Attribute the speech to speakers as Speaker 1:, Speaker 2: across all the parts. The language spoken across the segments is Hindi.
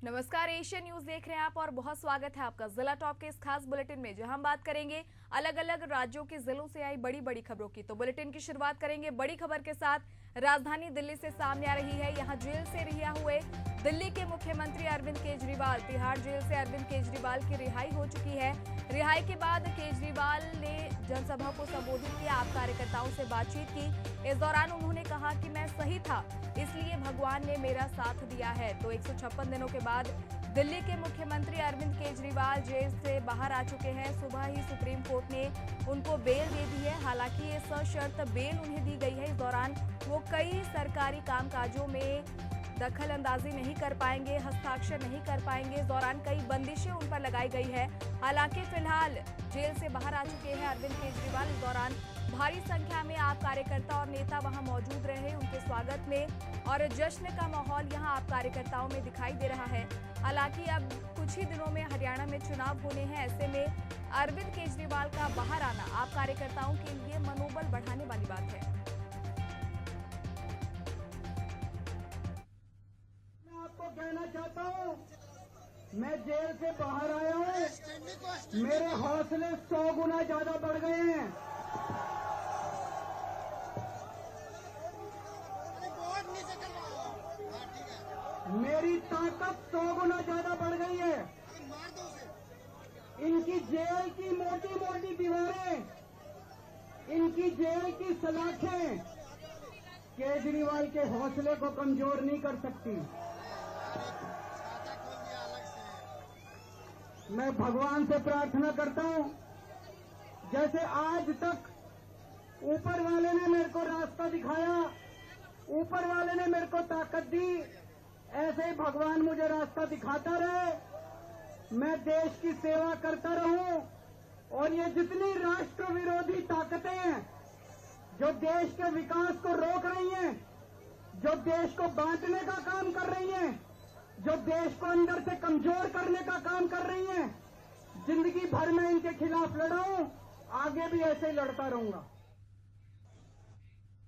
Speaker 1: नमस्कार, एशियन न्यूज देख रहे हैं आप और बहुत स्वागत है आपका जिला टॉप के इस खास बुलेटिन में, जहां हम बात करेंगे अलग अलग राज्यों के जिलों से आई बड़ी बड़ी खबरों की। तो बुलेटिन की शुरुआत करेंगे बड़ी खबर के साथ। राजधानी दिल्ली से सामने आ रही है। यहां जेल से रिहा हुए दिल्ली के मुख्यमंत्री अरविंद केजरीवाल। तिहाड़ जेल से अरविंद केजरीवाल की रिहाई हो चुकी है। रिहाई के बाद केजरीवाल ने जनसभा को संबोधित किया, आप कार्यकर्ताओं से बातचीत की। इस दौरान उन्होंने कहा कि मैं सही था, इसलिए भगवान ने मेरा साथ दिया है। तो 156 दिनों के बाद दिल्ली के मुख्यमंत्री अरविंद केजरीवाल जेल से बाहर आ चुके हैं। सुबह ही सुप्रीम कोर्ट ने उनको बेल दे दी है। हालांकि ये सशर्त बेल उन्हें दी गई है। इस दौरान वो कई सरकारी कामकाजों में दखल अंदाजी नहीं कर पाएंगे, हस्ताक्षर नहीं कर पाएंगे। इस दौरान कई बंदिशें उन पर लगाई गई है। हालांकि फिलहाल जेल से बाहर आ चुके हैं अरविंद केजरीवाल। इस दौरान भारी संख्या में आप कार्यकर्ता और नेता वहां मौजूद रहे उनके स्वागत में, और जश्न का माहौल यहां आप कार्यकर्ताओं में दिखाई दे रहा है। हालांकि अब कुछ ही दिनों में हरियाणा में चुनाव होने हैं। ऐसे में अरविंद केजरीवाल का बाहर आना आप कार्यकर्ताओं के लिए मनोबल बढ़ाने वाली बात है।
Speaker 2: मैं आपको कहना चाहता हूँ, मैं जेल से बाहर आया हूँ, मेरे हौसले 100 गुना ज्यादा बढ़ गए हैं। मेरी ताकत 100 गुना ज्यादा बढ़ गई है। इनकी जेल की मोटी मोटी दीवारें, इनकी जेल की सलाखें केजरीवाल के हौसले को कमजोर नहीं कर सकती। मैं भगवान से प्रार्थना करता हूं, जैसे आज तक ऊपर वाले ने मेरे को रास्ता दिखाया, ऊपर वाले ने मेरे को ताकत दी, ऐसे ही भगवान मुझे रास्ता दिखाता रहे। मैं देश की सेवा करता रहूं, और ये जितनी राष्ट्र विरोधी ताकतें हैं जो देश के विकास को रोक रही हैं, जो देश को बांटने का काम कर रही हैं, जो देश को अंदर से कमजोर करने का काम कर रही हैं, जिंदगी भर में इनके खिलाफ लड़ा हूं, आगे भी ऐसे ही लड़ता रहूंगा।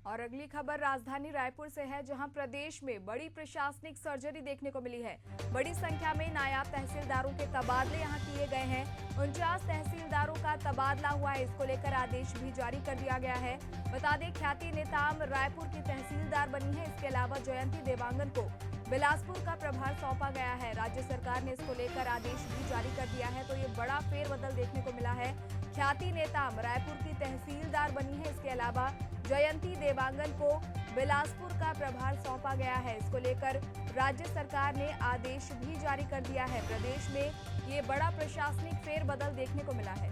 Speaker 1: और अगली खबर राजधानी रायपुर से है, जहां प्रदेश में बड़ी प्रशासनिक सर्जरी देखने को मिली है। बड़ी संख्या में नायब तहसीलदारों के तबादले यहां किए गए हैं। 49 तहसीलदारों का तबादला हुआ है। इसको लेकर आदेश भी जारी कर दिया गया है। बता दें, ख्याति नेताम रायपुर की तहसीलदार बनी है। इसके अलावा जयंती देवांगन को बिलासपुर का प्रभार सौंपा गया है। राज्य सरकार ने इसको लेकर आदेश भी जारी कर दिया है। तो ये बड़ा फेरबदल देखने को मिला है। ख्याति नेताम रायपुर की तहसीलदार बनी है। इसके अलावा जयंती देवांगन को बिलासपुर का प्रभार सौंपा गया है। इसको लेकर राज्य सरकार ने आदेश भी जारी कर दिया है। प्रदेश में ये बड़ा प्रशासनिक फेरबदल देखने को मिला है।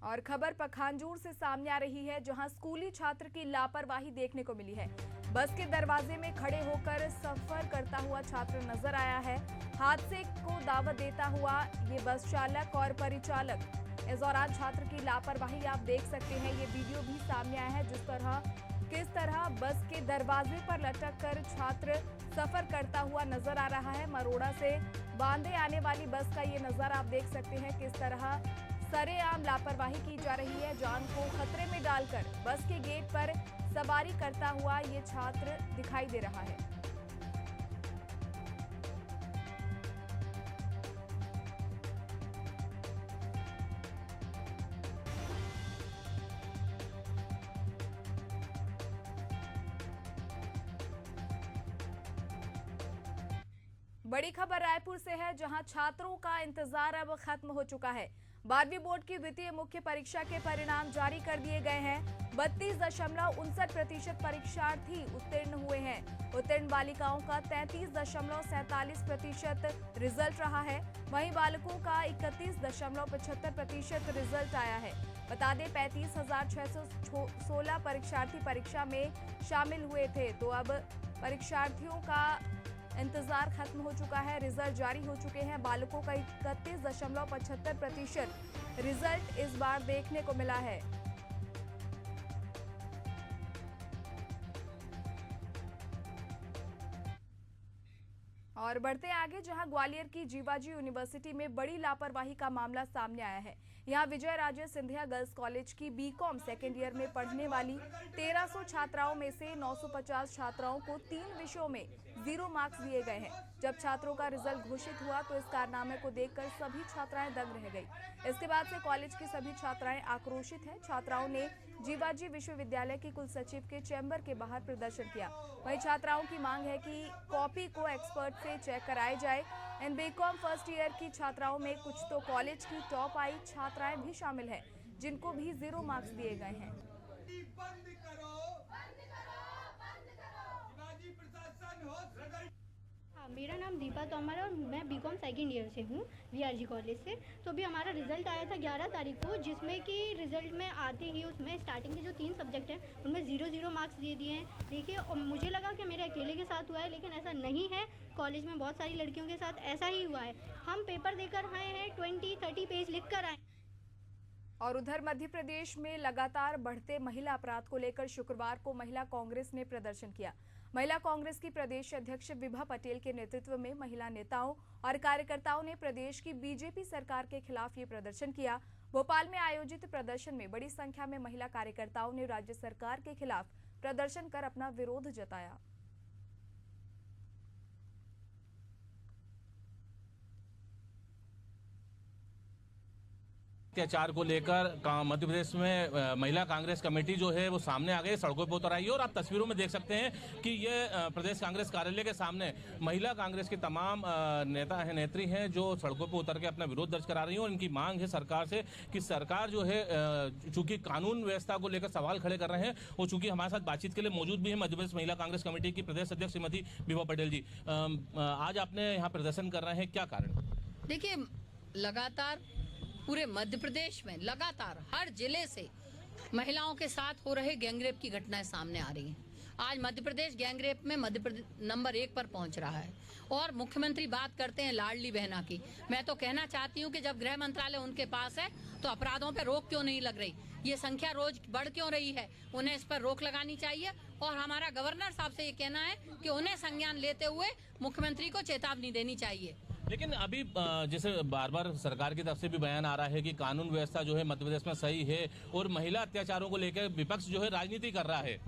Speaker 1: और खबर पखांजूर से सामने आ रही है, जहां स्कूली छात्र की लापरवाही देखने को मिली है। बस के दरवाजे में खड़े होकर सफर करता हुआ छात्र नजर आया है। हादसे को दावत देता हुआ ये बस चालक और परिचालक। इस दौरान छात्र की लापरवाही आप देख सकते हैं। ये वीडियो भी सामने आया है, किस तरह बस के दरवाजे पर लटक कर छात्र सफर करता हुआ नजर आ रहा है। मरोड़ा से बांदे आने वाली बस का ये नजारा आप देख सकते हैं, किस तरह सरेआम लापरवाही की जा रही है। जान को खतरे में डालकर बस के गेट पर सवारी करता हुआ ये छात्र दिखाई दे रहा है। बड़ी खबर रायपुर से है, जहां छात्रों का इंतजार अब खत्म हो चुका है। 12वीं बोर्ड की द्वितीय मुख्य परीक्षा के परिणाम जारी कर दिए गए हैं। 32.59% परीक्षार्थी उत्तीर्ण हुए हैं। उत्तीर्ण बालिकाओं का 33.47% रिजल्ट रहा है। वहीं बालकों का 31.75% रिजल्ट आया है। बता दें, 35,616 परीक्षार्थी परीक्षा में शामिल हुए थे। तो अब परीक्षार्थियों का इंतजार खत्म हो चुका है। रिजल्ट जारी हो चुके हैं। बालकों का 31.75% रिजल्ट इस बार देखने को मिला है। और बढ़ते आगे, जहां ग्वालियर की जीवाजी यूनिवर्सिटी में बड़ी लापरवाही का मामला सामने आया है। यहां विजय राजे सिंधिया गर्ल्स कॉलेज की बीकॉम सेकेंड ईयर में पढ़ने वाली 1300 छात्राओं में से 950 छात्राओं को 3 विषयों में 0 मार्क्स दिए गए हैं। जब छात्रों का रिजल्ट घोषित हुआ तो इस कारनामे को देखकर सभी छात्राएं दंग रह गई। इसके बाद से कॉलेज की सभी छात्राएं आक्रोशित हैं। छात्राओं ने जीवाजी विश्वविद्यालय की कुल सचिव के चैम्बर के बाहर प्रदर्शन किया। वहीं छात्राओं की मांग है कि कॉपी को एक्सपर्ट से चेक कराई जाए। इन बीकॉम फर्स्ट ईयर की छात्राओं में कुछ तो कॉलेज की टॉप आई छात्राएं भी शामिल हैं, जिनको भी 0 मार्क्स दिए गए हैं।
Speaker 3: बंद करो, बंद करो, बंद करो। शिवाजी प्रशासन हो।
Speaker 4: हाँ, मेरा नाम दीपा तोमर है और मैं बीकॉम सेकेंड ईयर से हूँ वीआरजी कॉलेज से। तो अभी हमारा रिज़ल्ट आया था 11 तारीख को, जिसमें कि रिज़ल्ट में आते ही उसमें स्टार्टिंग के जो 3 सब्जेक्ट हैं उनमें 0 मार्क्स दे दिए हैं। देखिए, और मुझे लगा कि मेरे अकेले के साथ हुआ है, लेकिन ऐसा नहीं है। कॉलेज में बहुत सारी लड़कियों के साथ ऐसा ही हुआ है। हम पेपर देकर आए हैं, 20-30 पेज लिख कर आए।
Speaker 1: और उधर मध्य प्रदेश में लगातार बढ़ते महिला अपराध को लेकर शुक्रवार को महिला कांग्रेस ने प्रदर्शन किया। महिला कांग्रेस की प्रदेश अध्यक्ष विभा पटेल के नेतृत्व में महिला नेताओं और कार्यकर्ताओं ने प्रदेश की बीजेपी सरकार के खिलाफ ये प्रदर्शन किया। भोपाल में आयोजित प्रदर्शन में बड़ी संख्या में महिला कार्यकर्ताओं ने राज्य सरकार के खिलाफ प्रदर्शन कर अपना विरोध जताया।
Speaker 5: अत्याचार को लेकर मध्य प्रदेश में महिला कांग्रेस कमेटी जो है वो सामने आ गई, सड़कों पर उतर आई है। और आप तस्वीरों में देख सकते हैं कि ये प्रदेश कांग्रेस कार्यालय के सामने महिला कांग्रेस के तमाम नेता हैं, नेत्री हैं जो सड़कों पर उतर के अपना विरोध दर्ज करा रही हैं। और इनकी मांग है सरकार से कि सरकार जो है चूंकि कानून व्यवस्था को लेकर सवाल खड़े कर रहे हैं, और चूंकि हमारे साथ बातचीत के लिए मौजूद भी है मध्य प्रदेश महिला कांग्रेस कमेटी की प्रदेश अध्यक्ष श्रीमती विभा पटेल जी। आज आपने यहाँ प्रदर्शन कर रहे हैं, क्या कारण?
Speaker 6: देखिए, लगातार पूरे मध्य प्रदेश में लगातार हर जिले से महिलाओं के साथ हो रहे गैंगरेप की घटनाएं सामने आ रही हैं। आज मध्य प्रदेश गैंगरेप में मध्य प्रदेश नंबर 1 पर पहुंच रहा है। और मुख्यमंत्री बात करते हैं लाडली बहना की। मैं तो कहना चाहती हूं कि जब गृह मंत्रालय उनके पास है तो अपराधों पर रोक क्यों नहीं लग रही? ये संख्या रोज बढ़ क्यों रही है? उन्हें इस पर रोक लगानी चाहिए। और हमारा गवर्नर साहब से ये कहना है कि उन्हें संज्ञान लेते हुए मुख्यमंत्री को चेतावनी देनी चाहिए।
Speaker 5: लेकिन अभी जैसे बार बार सरकार की तरफ से भी बयान आ रहा है कि कानून व्यवस्था जो है मध्य प्रदेश में सही है और महिला अत्याचारों को लेकर विपक्ष जो है राजनीति कर रहा है।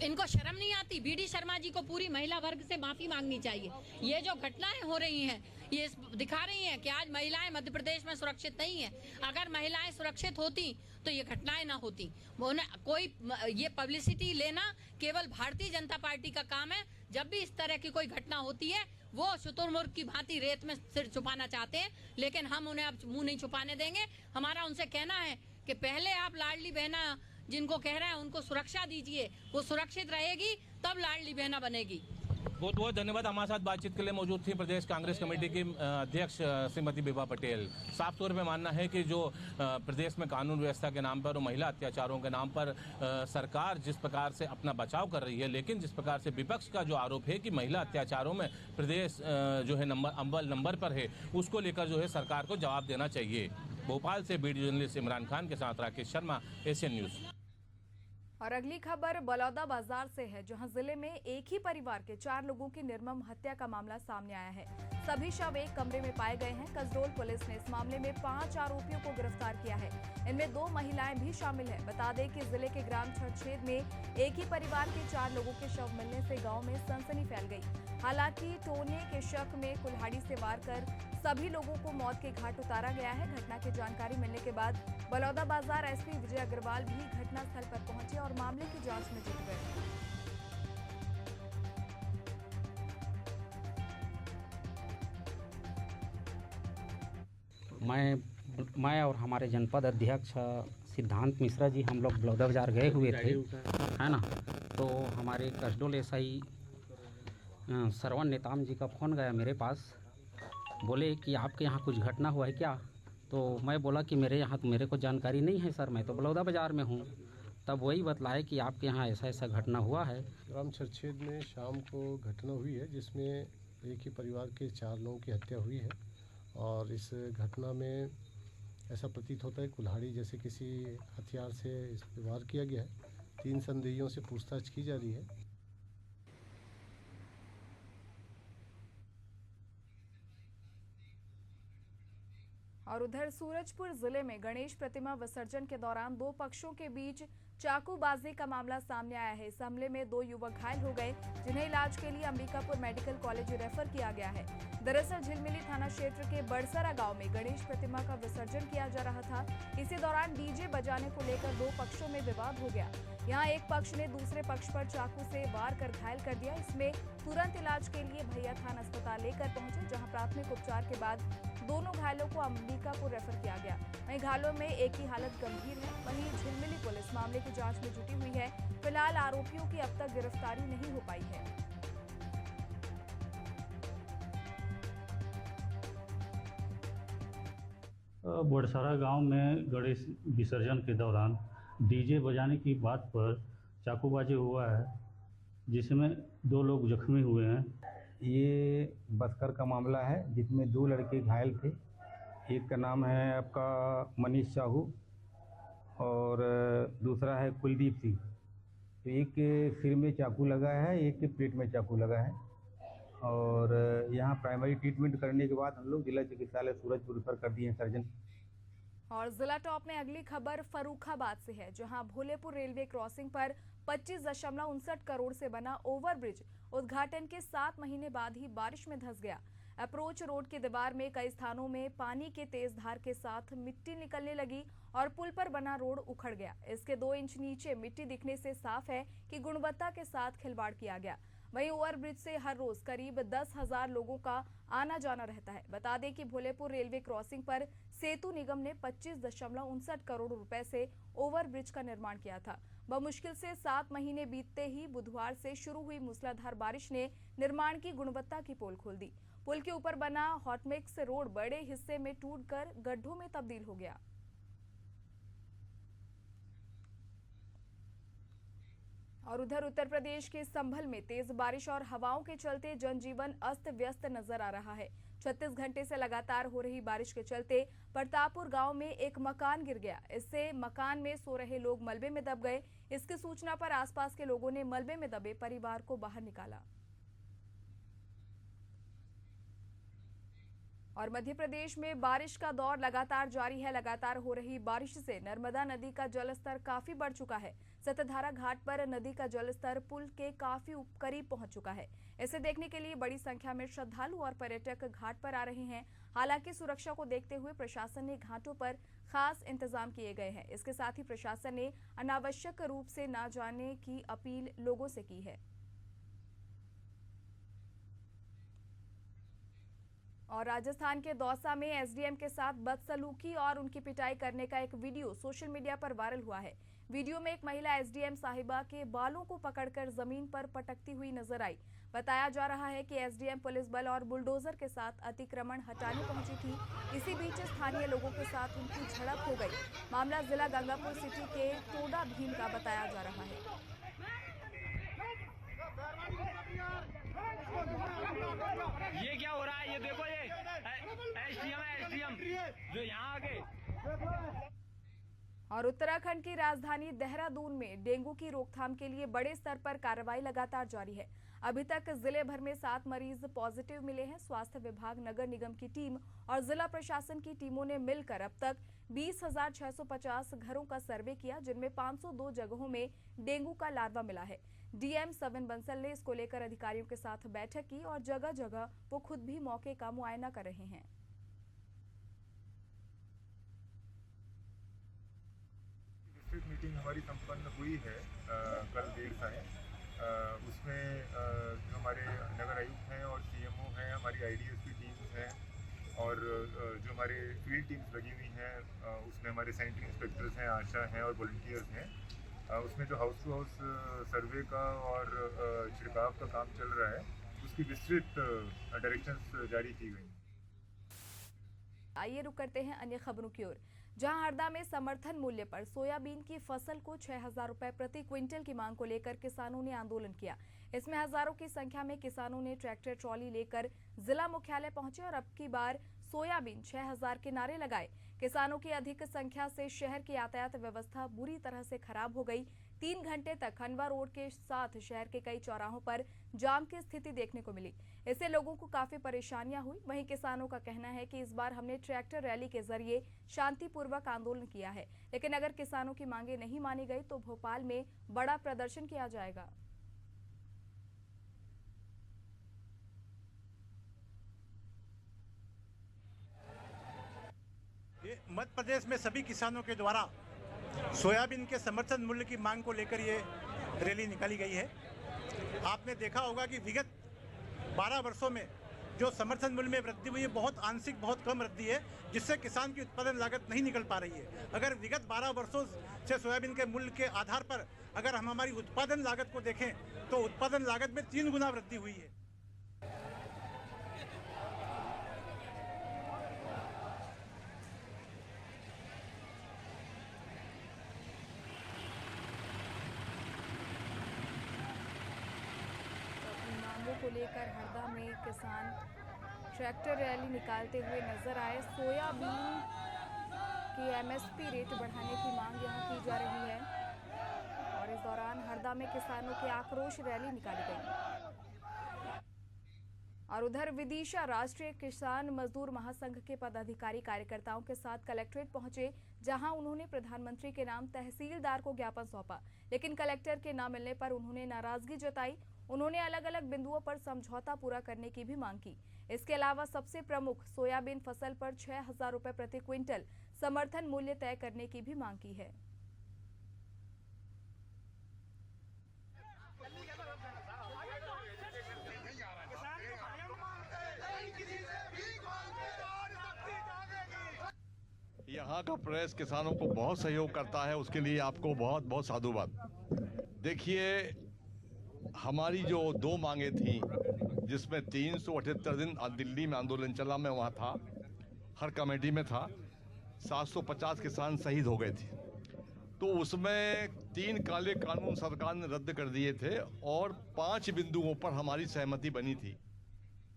Speaker 6: इनको शर्म नहीं आती? बीडी शर्मा जी को पूरी महिला वर्ग से माफी मांगनी चाहिए। ये जो घटनाएं हो रही हैं ये दिखा रही हैं कि आज महिलाएं मध्य प्रदेश में सुरक्षित नहीं है। अगर महिलाएं सुरक्षित होती तो ये घटनाएं ना होती। कोई ये पब्लिसिटी लेना केवल भारतीय जनता पार्टी का काम है। जब भी इस तरह की कोई घटना होती है वो शुतुरमुर्ग की भांति रेत में सिर छुपाना चाहते हैं, लेकिन हम उन्हें अब मुंह नहीं छुपाने देंगे। हमारा उनसे कहना है कि पहले आप लाडली बहना जिनको कह रहे हैं उनको सुरक्षा दीजिए, वो सुरक्षित रहेगी तब लाडली बहना बनेगी।
Speaker 5: बहुत बहुत धन्यवाद। हमारे साथ बातचीत के लिए मौजूद थी प्रदेश कांग्रेस कमेटी की अध्यक्ष श्रीमती विभा पटेल। साफ तौर पे मानना है कि जो प्रदेश में कानून व्यवस्था के नाम पर और महिला अत्याचारों के नाम पर सरकार जिस प्रकार से अपना बचाव कर रही है, लेकिन जिस प्रकार से विपक्ष का जो आरोप है कि महिला अत्याचारों में प्रदेश जो है अव्वल नंबर पर है, उसको लेकर जो है सरकार को जवाब देना चाहिए। भोपाल से वीडियो जर्नलिस्ट इमरान खान के साथ राकेश शर्मा, एशियन न्यूज।
Speaker 1: और अगली खबर बलौदा बाजार से है, जहां जिले में एक ही परिवार के 4 लोगों की निर्मम हत्या का मामला सामने आया है। सभी शव एक कमरे में पाए गए हैं। कसडोल पुलिस ने इस मामले में 5 आरोपियों को गिरफ्तार किया है। इनमें 2 महिलाएं भी शामिल हैं। बता दें कि जिले के ग्राम छड़छेद में एक ही परिवार के 4 लोगों के शव मिलने से गांव में सनसनी फैल गई। हालांकि टोने के शक में कुल्हाड़ी से वार कर सभी लोगों को मौत के घाट उतारा गया है। घटना की जानकारी मिलने के बाद बलौदा बाजार एसपी विजय अग्रवाल भी घटनास्थल पर पहुंचे और मामले की जांच में जुट गए।
Speaker 7: मैं और हमारे जनपद अध्यक्ष सिद्धांत मिश्रा जी हम लोग बलौदा बाजार गए हुए थे, है ना। तो हमारे कसडोल एसआई श्रवण नेताम जी का फ़ोन गया मेरे पास, बोले कि आपके यहाँ कुछ घटना हुआ है क्या? तो मैं बोला कि मेरे यहाँ तो मेरे को जानकारी नहीं है सर, मैं तो बलौदा बाज़ार में हूँ। तब वही बतलाया कि आपके यहाँ ऐसा ऐसा घटना हुआ है।
Speaker 8: ग्राम छड़छेद में शाम को घटना हुई है जिसमें एक ही परिवार के 4 लोगों की हत्या हुई है। और इस घटना में ऐसा प्रतीत होता है कुल्हाड़ी जैसे किसी हथियार से इस पर वार किया गया है। 3 संदेहियों से पूछताछ की जा रही है।
Speaker 1: और उधर सूरजपुर जिले में गणेश प्रतिमा विसर्जन के दौरान दो पक्षों के बीच चाकूबाजी का मामला सामने आया है। इस हमले में दो युवक घायल हो गए, जिन्हें इलाज के लिए अंबिकापुर मेडिकल कॉलेज रेफर किया गया है। दरअसल झिलमिली थाना क्षेत्र के बड़सरा गांव में गणेश प्रतिमा का विसर्जन किया जा रहा था। इसी दौरान डीजे बजाने को लेकर दो पक्षों में विवाद हो गया। यहाँ एक पक्ष ने दूसरे पक्ष पर चाकू से वार कर घायल कर दिया। इसमें तुरंत इलाज के लिए भैया थाना अस्पताल लेकर पहुंचे, जहां प्राथमिक उपचार के बाद दोनों घायलों को अंबिकापुर रेफर किया गया। वहीं घायलों में एक की हालत गंभीर है। वहीं झिलमिली पुलिस मामले की जांच में जुटी हुई है। फिलहाल आरोपियों की अब तक गिरफ्तारी नहीं हो पाई है।
Speaker 9: बड़सरा गांव में गणेश विसर्जन के दौरान डीजे बजाने की बात पर चाकूबाजी हुआ है, जिसमें दो लोग जख्मी हुए हैं।
Speaker 10: ये बस्तर का मामला है, जिसमें दो लड़के घायल थे। एक का नाम है आपका मनीष साहू और दूसरा है कुलदीप सिंह। तो एक के सिर में चाकू लगा है, एक के पेट में चाकू लगा है। और यहाँ प्राइमरी ट्रीटमेंट करने के बाद हम लोग जिला चिकित्सालय सूरजपुर रेफर कर दिए हैं सर्जन।
Speaker 1: और जिला टॉप में अगली खबर फर्रुखाबाद से है, जहां भोलेपुर रेलवे क्रॉसिंग पर 25.59 करोड़ से बना ओवरब्रिज उद्घाटन के 7 महीने बाद ही बारिश में धंस गया। अप्रोच रोड की दीवार में कई स्थानों में पानी के तेज धार के साथ मिट्टी निकलने लगी और पुल पर बना रोड उखड़ गया। इसके 2 इंच नीचे मिट्टी दिखने से साफ है कि गुणवत्ता के साथ खिलवाड़ किया गया। वहीं ओवरब्रिज से हर रोज करीब 10,000 लोगों का आना जाना रहता है। बता दें कि भोलेपुर रेलवे क्रॉसिंग पर सेतु निगम ने 25.59 करोड़ रुपए से ओवरब्रिज का निर्माण किया था। बमुश्किल से 7 महीने बीतते ही बुधवार से शुरू हुई मूसलाधार बारिश ने निर्माण की गुणवत्ता की पोल खोल दी। पुल के ऊपर बना हॉटमिक्स रोड बड़े हिस्से में टूटकर गड्ढों में तब्दील हो गया। और उधर उत्तर प्रदेश के संभल में तेज बारिश और हवाओं के चलते जनजीवन अस्त व्यस्त नजर आ रहा है। 36 घंटे से लगातार हो रही बारिश के चलते प्रतापपुर गांव में एक मकान गिर गया। इससे मकान में सो रहे लोग मलबे में दब गए। इसकी सूचना पर आसपास के लोगों ने मलबे में दबे परिवार को बाहर निकाला। और मध्य प्रदेश में बारिश का दौर लगातार जारी है। लगातार हो रही बारिश से नर्मदा नदी का जलस्तर काफी बढ़ चुका है। सतधारा घाट पर नदी का जलस्तर पुल के काफी करीब पहुंच चुका है। इसे देखने के लिए बड़ी संख्या में श्रद्धालु और पर्यटक घाट पर आ रहे हैं। हालांकि सुरक्षा को देखते हुए प्रशासन ने घाटों पर खास इंतजाम किए गए हैं। इसके साथ ही प्रशासन ने अनावश्यक रूप से न जाने की अपील लोगों से की है। और राजस्थान के दौसा में एसडीएम के साथ बदसलूकी और उनकी पिटाई करने का एक वीडियो सोशल मीडिया पर वायरल हुआ है। वीडियो में एक महिला एसडीएम साहिबा के बालों को पकड़कर जमीन पर पटकती हुई नजर आई। बताया जा रहा है कि एसडीएम पुलिस बल और बुलडोजर के साथ अतिक्रमण हटाने पहुंची थी। इसी बीच स्थानीय लोगों के साथ उनकी झड़प हो गई। मामला जिला गंगापुर सिटी के टोडा भीम का बताया जा रहा है।
Speaker 11: ये क्या हो रहा है? ये देखो, ये एसडीएम जो यहाँ आ गए।
Speaker 1: और उत्तराखंड की राजधानी देहरादून में डेंगू की रोकथाम के लिए बड़े स्तर पर कार्रवाई लगातार जारी है। अभी तक जिले भर में 7 मरीज पॉजिटिव मिले हैं। स्वास्थ्य विभाग, नगर निगम की टीम और जिला प्रशासन की टीमों ने मिलकर अब तक 20,650 घरों का सर्वे किया, जिनमें 502 जगहों में डेंगू का लार्वा मिला है। डीएम सविन बंसल ने इसको लेकर अधिकारियों के साथ बैठक की और जगह जगह वो खुद भी मौके का मुआयना कर रहे हैं।
Speaker 12: डिस्ट्रिक्ट मीटिंग हमारी संपन्न हुई है कल देर सायं। उसमें जो हमारे नगर आयुक्त हैं और सीएमओ हैं, हमारी आईडीएसपी टीम्स हैं और जो हमारे फील्ड टीम्स लगी हुई हैं, उसमें हमारे सैनिटरी इंस्पेक्टर्स हैं, आशा हैं और वॉलंटियर्स हैं। उसमें जो हाउस टू हाउस सर्वे का और छिड़काव का काम चल रहा है, उसकी विस्तृत डायरेक्शंस जारी की गई।
Speaker 1: आइए रुक करते हैं अन्य खबरों की ओर, जहां हरदा में समर्थन मूल्य पर सोयाबीन की फसल को 6,000 रुपए प्रति क्विंटल की मांग को लेकर किसानों ने आंदोलन किया। इसमें हजारों की संख्या में किसानों ने ट्रैक्टर ट्रॉली लेकर जिला मुख्यालय पहुंचे और अब की बार सोयाबीन 6,000 के नारे लगाए। किसानों की अधिक संख्या से शहर की यातायात व्यवस्था बुरी तरह से खराब हो गई। 3 घंटे तक खंडवा रोड के साथ शहर के कई चौराहों पर जाम की स्थिति देखने को मिली। इससे लोगों को काफी परेशानियां हुई। वहीं किसानों का कहना है कि इस बार हमने ट्रैक्टर रैली के जरिए शांतिपूर्वक आंदोलन किया है, लेकिन अगर किसानों की मांगे नहीं मानी गई तो भोपाल में बड़ा प्रदर्शन किया जाएगा।
Speaker 13: मध्य प्रदेश में सभी किसानों के द्वारा सोयाबीन के समर्थन मूल्य की मांग को लेकर ये रैली निकाली गई है। आपने देखा होगा कि विगत 12 वर्षों में जो समर्थन मूल्य में वृद्धि हुई है बहुत आंशिक, बहुत कम वृद्धि है, जिससे किसान की उत्पादन लागत नहीं निकल पा रही है। अगर विगत 12 वर्षों से सोयाबीन के मूल्य के आधार पर अगर हम हमारी उत्पादन लागत को देखें तो उत्पादन लागत में 3 गुना वृद्धि हुई है।
Speaker 1: को लेकर हरदा में किसान ट्रैक्टर रैली निकालते हुए नजर आए। सोयाबीन की एमएसपी रेट बढ़ाने की मांग यहां की जा रही है और इस दौरान हरदा में किसानों की आक्रोश रैली निकाली गई। और उधर विदिशा राष्ट्रीय किसान मजदूर महासंघ के पदाधिकारी कार्यकर्ताओं के साथ कलेक्ट्रेट पहुंचे, जहां उन्होंने प्रधानमंत्री के नाम तहसीलदार को ज्ञापन सौंपा, लेकिन कलेक्टर के न मिलने पर उन्होंने नाराजगी जताई। उन्होंने अलग अलग बिंदुओं पर समझौता पूरा करने की भी मांग की। इसके अलावा सबसे प्रमुख सोयाबीन फसल पर 6,000 रुपए प्रति क्विंटल समर्थन मूल्य तय करने की भी मांग की है।
Speaker 14: यहाँ का प्रेस किसानों को बहुत सहयोग करता है, उसके लिए आपको बहुत बहुत साधुवाद। देखिए, हमारी जो 2 मांगे थी, जिसमें 378 दिन दिल्ली में आंदोलन चला, मैं वहाँ था, हर कमेटी में था, 750 किसान शहीद हो गए थे। तो उसमें 3 काले कानून सरकार ने रद्द कर दिए थे और 5 बिंदुओं पर हमारी सहमति बनी थी।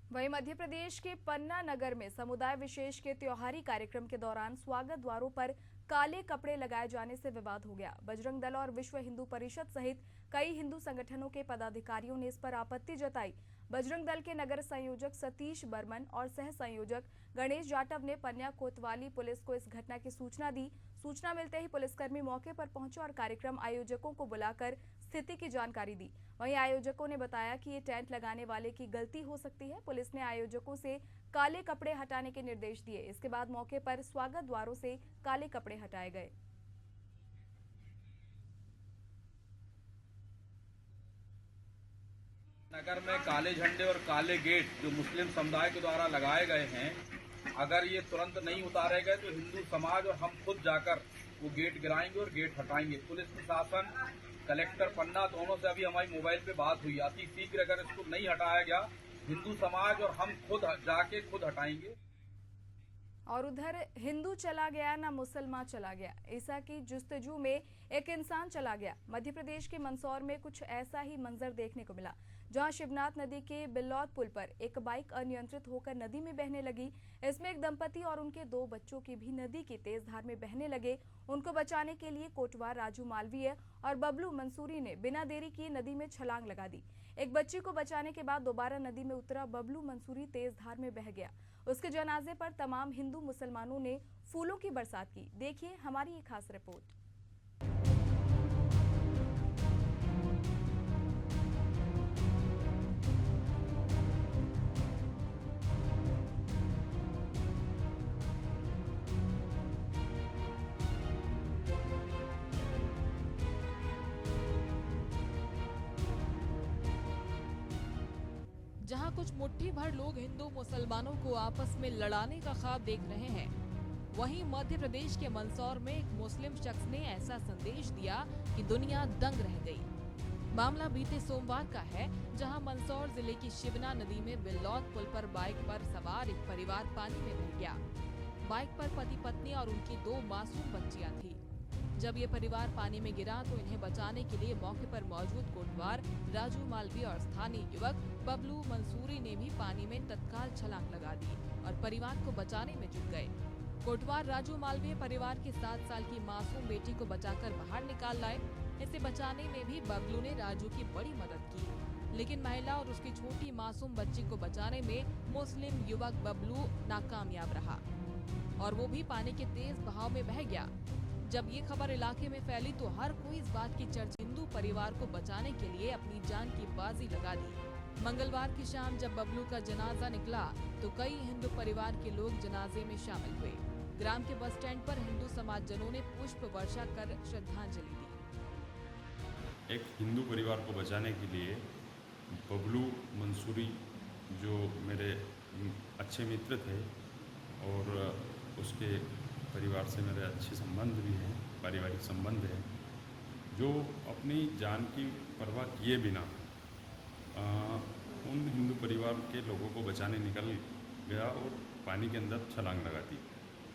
Speaker 1: वहीं मध्य प्रदेश के पन्ना नगर में समुदाय विशेष के त्योहारी कार्यक्रम के दौरान स्वागत द्वारों पर काले कपड़े लगाए जाने से विवाद हो गया। बजरंग दल और विश्व हिंदू परिषद सहित कई हिंदू संगठनों के पदाधिकारियों ने इस पर आपत्ति जताई। बजरंग दल के नगर संयोजक सतीश बर्मन और सह संयोजक गणेश जाटव ने पन्ना कोतवाली पुलिस को इस घटना की सूचना दी। सूचना मिलते ही पुलिसकर्मी मौके पर पहुंचे और कार्यक्रम आयोजकों को बुलाकर स्थिति की जानकारी दी। वहीं आयोजकों ने बताया कि ये टेंट लगाने वाले की गलती हो सकती है। पुलिस ने आयोजकों से काले कपड़े हटाने के निर्देश दिए। इसके बाद मौके पर स्वागत द्वारों से काले कपड़े हटाए गए।
Speaker 15: नगर में काले झंडे और काले गेट जो मुस्लिम समुदाय के द्वारा लगाए गए हैं, अगर ये तुरंत नहीं उतारे गए तो हिंदू समाज और हम खुद जाकर वो गेट गिराएंगे और गेट हटाएंगे। पुलिस प्रशासन, कलेक्टर पन्ना, दोनों से अभी हमारी मोबाइल पे बात हुई। अति शीघ्र अगर इसको नहीं हटाया गया, हिंदू समाज और हम खुद जाके खुद हटाएंगे।
Speaker 1: और उधर हिंदू चला गया ना मुसलमान चला गया, ईसा की जुस्तजू में एक इंसान चला गया। मध्य प्रदेश के मंदसौर में कुछ ऐसा ही मंजर देखने को मिला, जहां शिवनाथ नदी के बिल्लौद पुल पर एक बाइक अनियंत्रित होकर नदी में बहने लगी। इसमें एक दंपति और उनके 2 बच्चों की भी नदी की तेज धार में बहने लगे। उनको बचाने के लिए कोटवार राजू मालवीय और बबलू मंसूरी ने बिना देरी किए नदी में छलांग लगा दी। एक बच्ची को बचाने के बाद दोबारा नदी में उतरा बबलू मंसूरी तेज धार में बह गया। उसके जनाजे पर तमाम हिंदू मुसलमानों ने फूलों की बरसात की। देखिए हमारी ये खास रिपोर्ट।
Speaker 16: जहां कुछ मुट्ठी भर लोग हिंदू मुसलमानों को आपस में लड़ाने का ख्वाब देख रहे हैं, वहीं मध्य प्रदेश के मंदसौर में एक मुस्लिम शख्स ने ऐसा संदेश दिया कि दुनिया दंग रह गई। मामला बीते सोमवार का है, जहां मंदसौर जिले की शिवना नदी में बिल्लौद पुल पर बाइक पर सवार एक परिवार पानी में बह गया। बाइक पर पति पत्नी और उनकी 2 मासूम बच्चियां थी। जब ये परिवार पानी में गिरा तो इन्हें बचाने के लिए मौके पर मौजूद कोटवार राजू मालवीय और स्थानीय युवक बबलू मंसूरी ने भी पानी में तत्काल छलांग लगा दी और परिवार को बचाने में जुट गए। कोटवार राजू मालवीय परिवार के 7 साल की मासूम बेटी को बचाकर बाहर निकाल लाए। इसे बचाने में भी बबलू ने राजू की बड़ी मदद की, लेकिन महिला और उसकी छोटी मासूम बच्ची को बचाने में मुस्लिम युवक बबलू नाकामयाब रहा और वो भी पानी के तेज बहाव में बह गया। जब ये खबर इलाके में फैली तो हर कोई इस बात की चर्चा हिंदू परिवार को बचाने के लिए अपनी जान की बाजी लगा दी। मंगलवार की शाम जब बबलू का जनाजा निकला तो कई हिंदू परिवार के लोग जनाजे में शामिल हुए। ग्राम के बस स्टैंड पर हिंदू समाजजनों ने पुष्प वर्षा कर श्रद्धांजलि दी।
Speaker 17: एक हिंदू परिवार को बचाने के लिए बबलू मंसूरी जो मेरे अच्छे मित्र थे और उसके परिवार से मेरे अच्छे संबंध भी हैं, पारिवारिक संबंध है, जो अपनी जान की परवाह किए बिना उन हिंदू परिवार के लोगों को बचाने निकल गया और पानी के अंदर छलांग लगा दी,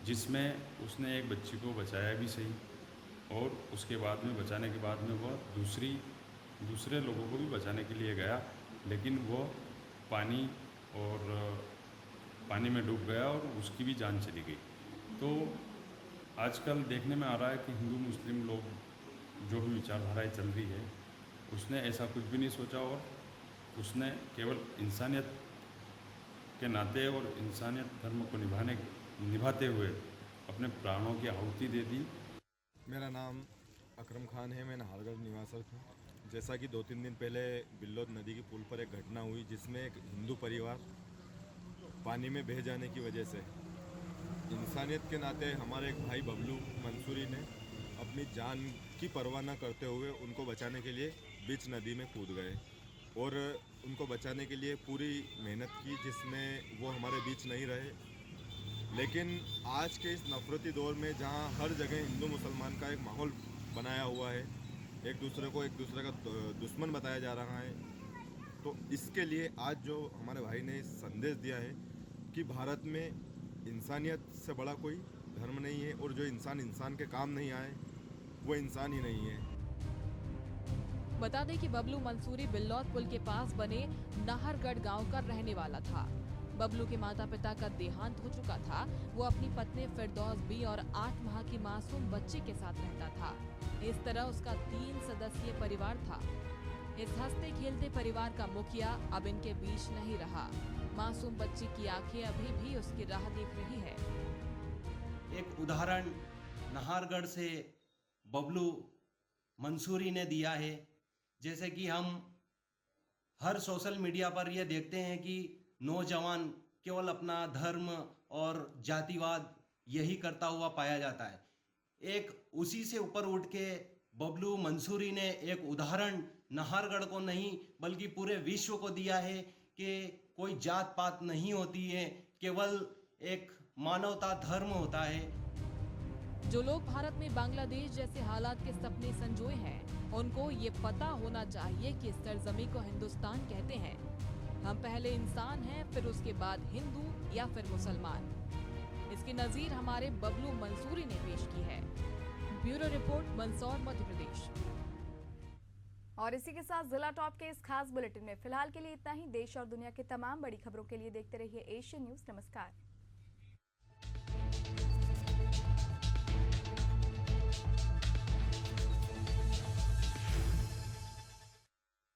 Speaker 17: जिसमें उसने एक बच्ची को बचाया भी सही और उसके बाद में बचाने के बाद में वह दूसरे लोगों को भी बचाने के लिए गया, लेकिन वो पानी में डूब गया और उसकी भी जान चली गई। तो आजकल देखने में आ रहा है कि हिंदू मुस्लिम लोग जो भी विचारधाराएं चल रही है, उसने ऐसा कुछ भी नहीं सोचा और उसने केवल इंसानियत के नाते और इंसानियत धर्म को निभाते हुए अपने प्राणों की आहुति दे दी।
Speaker 18: मेरा नाम अकरम खान है, मैं नाहरगढ़ निवासी हूँ। जैसा कि 2-3 दिन पहले बिल्लोद नदी की पुल पर एक घटना हुई जिसमें एक हिंदू परिवार पानी में बह जाने की वजह से इंसानियत के नाते हमारे एक भाई बबलू मंसूरी ने अपनी जान की परवाह न करते हुए उनको बचाने के लिए बीच नदी में कूद गए और उनको बचाने के लिए पूरी मेहनत की, जिसमें वो हमारे बीच नहीं रहे। लेकिन आज के इस नफरती दौर में जहां हर जगह हिंदू मुसलमान का एक माहौल बनाया हुआ है, एक दूसरे का दुश्मन बताया जा रहा है, तो इसके लिए आज जो हमारे भाई ने संदेश दिया है कि भारत में इंसानियत से बड़ा कोई धर्म नहीं है और जो इंसान के काम नहीं आए वो इंसान ही नहीं है।
Speaker 16: बता दें कि बबलू मंसूरी बिल्लौद पुल के पास बने नाहरगढ़ गांव का रहने वाला था। बबलू के माता पिता का देहांत हो चुका था। वो अपनी पत्नी फिरदौस बी और 8 माह की मासूम बच्ची के साथ रहता था। इस तरह उसका 3 सदस्यीय परिवार था। इस हंसते खेलते परिवार का मुखिया अब इनके बीच नहीं रहा। मासूम बच्ची की आंखें अभी भी उसकी राह देख रही है।
Speaker 19: एक उदाहरण नाहरगढ़ से बबलू मंसूरी ने दिया है। जैसे कि हम हर सोशल मीडिया पर यह देखते हैं कि नौजवान केवल अपना धर्म और जातिवाद यही करता हुआ पाया जाता है। एक उसी से ऊपर उठ के बबलू मंसूरी ने एक उदाहरण नाहरगढ़ को नहीं बल्कि पूरे विश्व को दिया है कि कोई जात पात नहीं होती है, केवल एक मानवता धर्म होता है।
Speaker 16: जो लोग भारत में बांग्लादेश जैसे हालात के सपने संजोए हैं, उनको ये पता होना चाहिए कि इस सरजमी को हिंदुस्तान कहते हैं। हम पहले इंसान हैं, फिर उसके बाद हिंदू या फिर मुसलमान। इसकी नजीर हमारे बबलू मंसूरी ने पेश की है। Bureau report, Mandsaur, Madhya Pradesh.
Speaker 1: और इसी के साथ जिला टॉप के इस खास बुलेटिन में फिलहाल के लिए इतना ही। देश और दुनिया की तमाम बड़ी खबरों के लिए देखते रहिए एशियन न्यूज। नमस्कार।